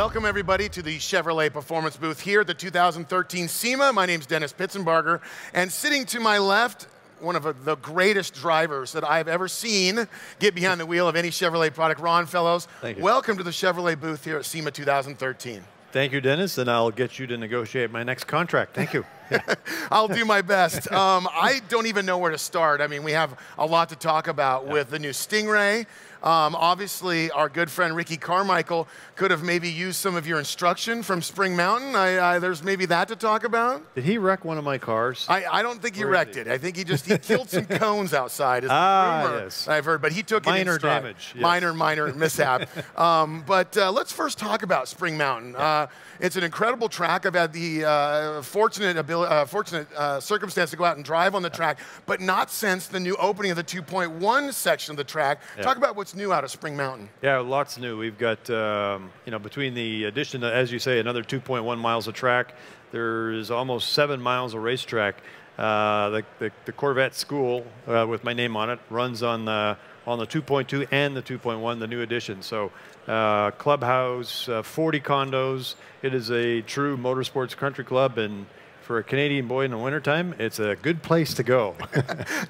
Welcome, everybody, to the Chevrolet Performance booth here at the 2013 SEMA. My name's Dennis Pittsenbarger, and sitting to my left, one of the greatest drivers that I've ever seen get behind the wheel of any Chevrolet product, Ron Fellows. Thank you. Welcome to the Chevrolet booth here at SEMA 2013. Thank you, Dennis, and I'll get you to negotiate my next contract. Thank you. I'll do my best. I don't even know where to start. I mean, we have a lot to talk about with the new Stingray. Obviously, our good friend Ricky Carmichael could have maybe used some of your instruction from Spring Mountain. There's maybe that to talk about. Did he wreck one of my cars? I don't think he wrecked it. I think he killed some cones outside. Is the rumor yes. I've heard, but he took minor it in stride. damage. Yes. Minor mishap. But let's first talk about Spring Mountain. It's an incredible track. I've had the fortunate circumstance to go out and drive on the track, but not since the new opening of the 2.1 section of the track. Talk about what's new out of Spring Mountain. Yeah, lots new. We've got, between the addition to, as you say, another 2.1 miles of track, there's almost 7 miles of racetrack. The Corvette school, with my name on it, runs on the 2.2 and the 2.1, the new addition. So clubhouse, 40 condos. It is a true motorsports country club, and for a Canadian boy in the wintertime, it's a good place to go.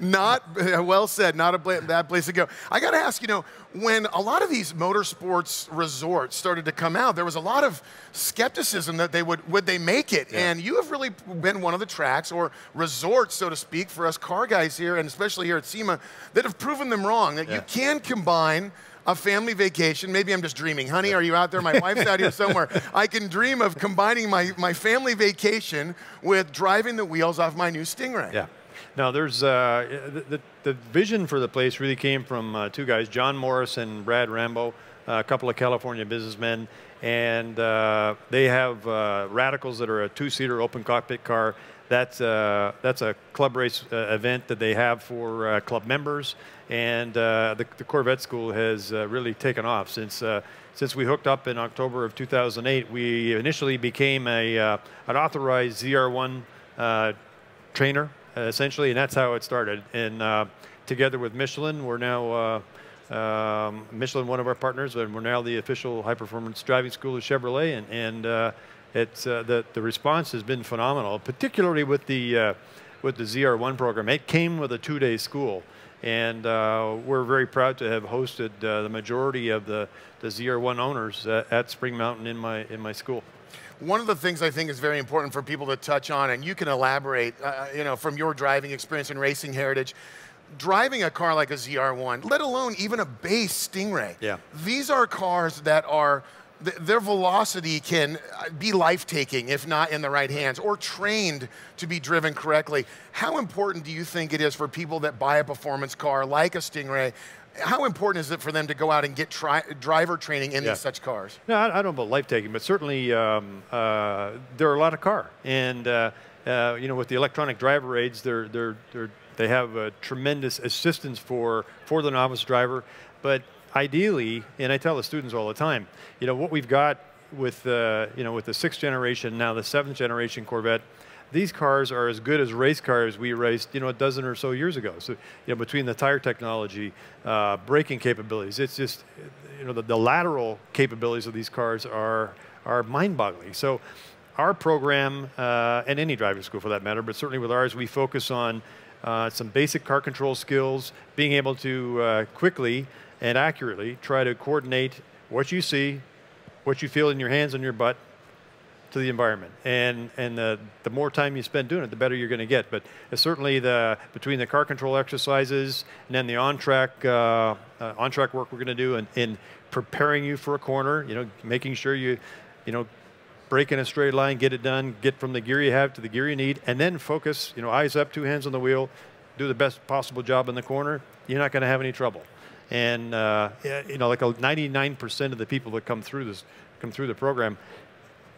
Well said, not a bad place to go. I got to ask, when a lot of these motorsports resorts started to come out, there was a lot of skepticism that would they make it? Yeah. And you have really been one of the tracks or resorts, so to speak, for us car guys here, and especially here at SEMA, that have proven them wrong, that you can combine a family vacation. Maybe I'm just dreaming. Honey, are you out there? My wife's out here somewhere. I can dream of combining my family vacation with driving the wheels off my new Stingray. Yeah. Now, there's the vision for the place really came from two guys, John Morris and Brad Rambo, a couple of California businessmen, and they have Radicals that are a 2-seater open cockpit car. That's a club race event that they have for club members, and the Corvette school has really taken off since we hooked up in October of 2008. We initially became an authorized ZR1 trainer, essentially, and that's how it started. And together with Michelin, we're now Michelin, one of our partners, and we're now the official high-performance driving school of Chevrolet, and it's the response has been phenomenal, particularly with the ZR1 program. It came with a 2-day school, and we're very proud to have hosted the majority of the ZR1 owners at Spring Mountain in my school. One of the things I think is very important for people to touch on, and you can elaborate, from your driving experience and racing heritage, driving a car like a ZR1, let alone even a base Stingray. Yeah. These are cars that are, their velocity can be life-taking if not in the right hands, or trained to be driven correctly. How important do you think it is for people that buy a performance car like a Stingray? How important is it for them to go out and get driver training in these such cars? No, I don't know about life-taking, but certainly there are a lot of car. And with the electronic driver aids, they have a tremendous assistance for the novice driver. But ideally, and I tell the students all the time, what we've got with the 6th generation, now the 7th generation Corvette, these cars are as good as race cars we raced, a dozen or so years ago. So, between the tire technology, braking capabilities, it's just, the lateral capabilities of these cars are mind-boggling. So, our program, and any driving school for that matter, but certainly with ours, we focus on some basic car control skills, being able to quickly and accurately try to coordinate what you see, what you feel in your hands and your butt to the environment. And the more time you spend doing it, the better you're going to get. But certainly between the car control exercises and then the on-track work we're going to do in preparing you for a corner, making sure you brake in a straight line, get it done, get from the gear you have to the gear you need, and then focus, eyes up, 2 hands on the wheel, do the best possible job in the corner, you're not going to have any trouble. And like 99% of the people that come through the program,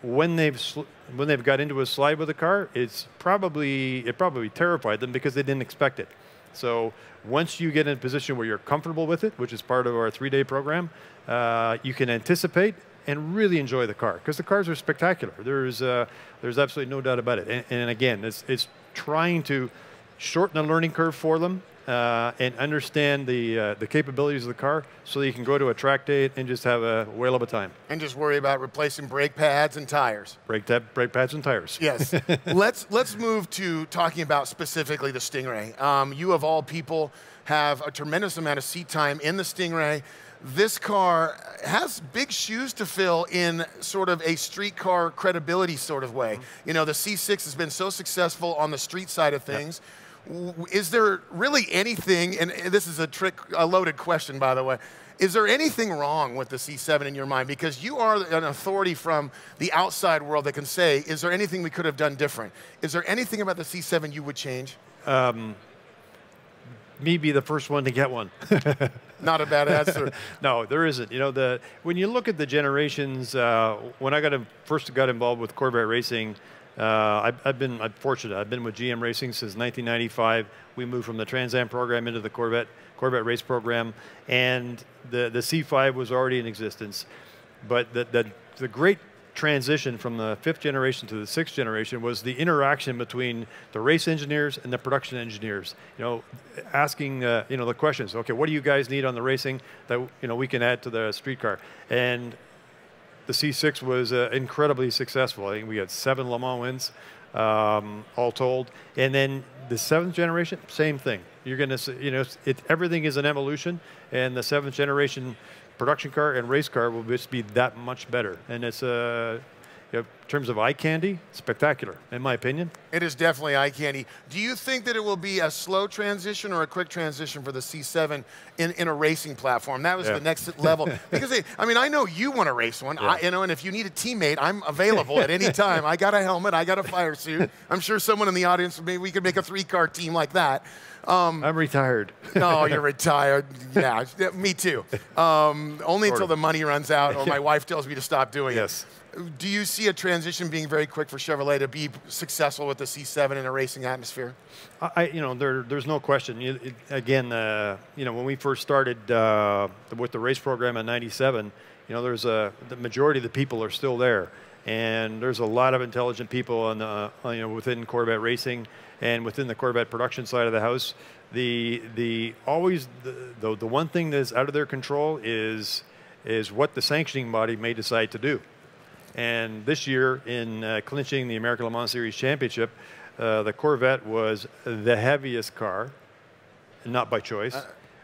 when they've got into a slide with a car, it probably terrified them because they didn't expect it. So once you get in a position where you're comfortable with it, which is part of our 3-day program, you can anticipate and really enjoy the car, because the cars are spectacular. There's absolutely no doubt about it. And again, it's trying to shorten the learning curve for them, and understand the capabilities of the car, so that you can go to a track day and just have a whale of a time. And just worry about replacing brake pads and tires. Brake pads and tires. Yes. let's move to talking about specifically the Stingray. You of all people have a tremendous amount of seat time in the Stingray. This car has big shoes to fill in sort of a street car credibility sort of way. You know, the C6 has been so successful on the street side of things. Is there really anything, and this is a loaded question, by the way, is there anything wrong with the C7 in your mind? Because you are an authority from the outside world that can say, is there anything we could have done different? Is there anything about the C7 you would change? Me be the first one to get one. Not a bad answer. No, there isn't. You know, when you look at the generations, when I first got involved with Corvette racing, I'm fortunate. I've been with GM Racing since 1995. We moved from the Trans Am program into the Corvette race program, and the C5 was already in existence. But the great transition from the 5th generation to the 6th generation was the interaction between the race engineers and the production engineers. You know, asking you know, the questions. Okay, what do you guys need on the racing that, you know, we can add to the street car? And the C6 was incredibly successful. I think we had 7 Le Mans wins, all told. And then the 7th generation, same thing. You're going to, you know, everything is an evolution, and the 7th generation production car and race car will just be that much better. And it's, you know, in terms of eye candy, spectacular, in my opinion. It is definitely eye candy. Do you think that it will be a slow transition or a quick transition for the C7 in a racing platform? That was the next level. Because, I mean, I know you want to race one, you know, and if you need a teammate, I'm available at any time. I got a helmet, I got a fire suit. I'm sure someone in the audience, maybe we could make a 3-car team like that. I'm retired. No, you're retired. Yeah, me too. Only until the money runs out or my wife tells me to stop doing it. Do you see a transition being very quick for Chevrolet to be successful with the C7 in a racing atmosphere? You know, there's no question. Again, you know, when we first started with the race program in '97, you know, the majority of the people are still there, and there's a lot of intelligent people on you know, within Corvette racing and within the Corvette production side of the house. The one thing that's out of their control is what the sanctioning body may decide to do. And this year, in clinching the American Le Mans Series Championship, the Corvette was the heaviest car, not by choice,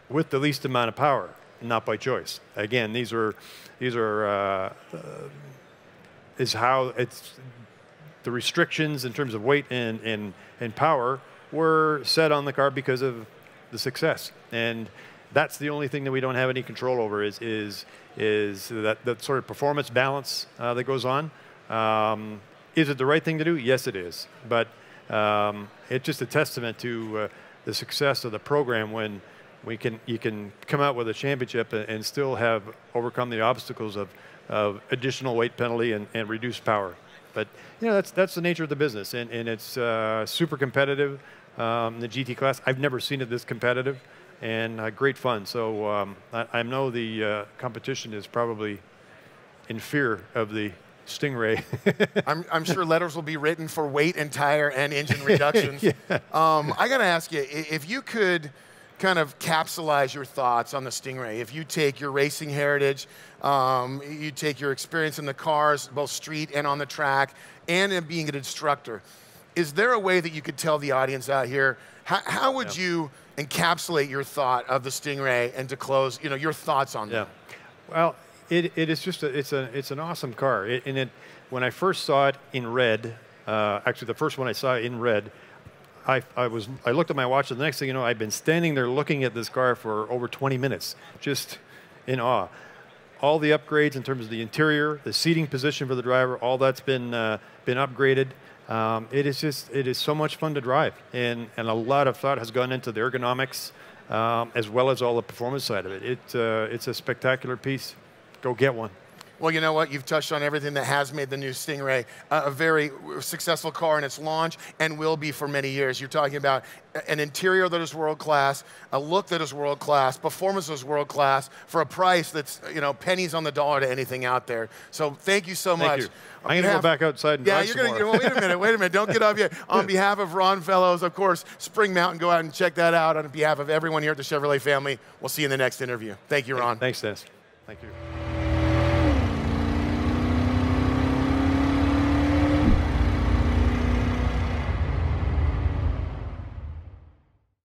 with the least amount of power, not by choice. Again, these are is how it's the restrictions in terms of weight and power were set on the car because of the success. And that's the only thing that we don't have any control over is that sort of performance balance that goes on. Is it the right thing to do? Yes, it is. But it's just a testament to the success of the program when you can come out with a championship and still have overcome the obstacles of additional weight penalty and reduced power. But you know, that's the nature of the business, and it's super competitive. The GT class, I've never seen it this competitive, and great fun. So I know the competition is probably in fear of the Stingray. I'm sure letters will be written for weight and tire and engine reductions. I got to ask you, if you could kind of capsulize your thoughts on the Stingray, if you take your racing heritage, you take your experience in the cars, both street and on the track, and in being an instructor, is there a way that you could tell the audience out here, how would you encapsulate your thought of the Stingray and to close, you know, your thoughts on that? Well, it is just it's an awesome car. When I first saw it in red, actually the first one I saw in red, I looked at my watch, and the next thing you know, I'd been standing there looking at this car for over 20 minutes, just in awe. All the upgrades in terms of the interior, the seating position for the driver, all that's been upgraded. It is so much fun to drive, and a lot of thought has gone into the ergonomics, as well as all the performance side of it. It's a spectacular piece. Go get one. Well, you know what? You've touched on everything that has made the new Stingray a very successful car in its launch and will be for many years. You're talking about an interior that is world-class, a look that is world-class, performance that is world-class for a price that's, you know, pennies on the dollar to anything out there. So thank you so much. Thank you. I'm going to go back outside and drive some more. Wait a minute. Don't get off yet. On behalf of Ron Fellows, of course, Spring Mountain, go out and check that out. On behalf of everyone here at the Chevrolet family, we'll see you in the next interview. Thank you, Ron. Thanks, Dennis. Thank you.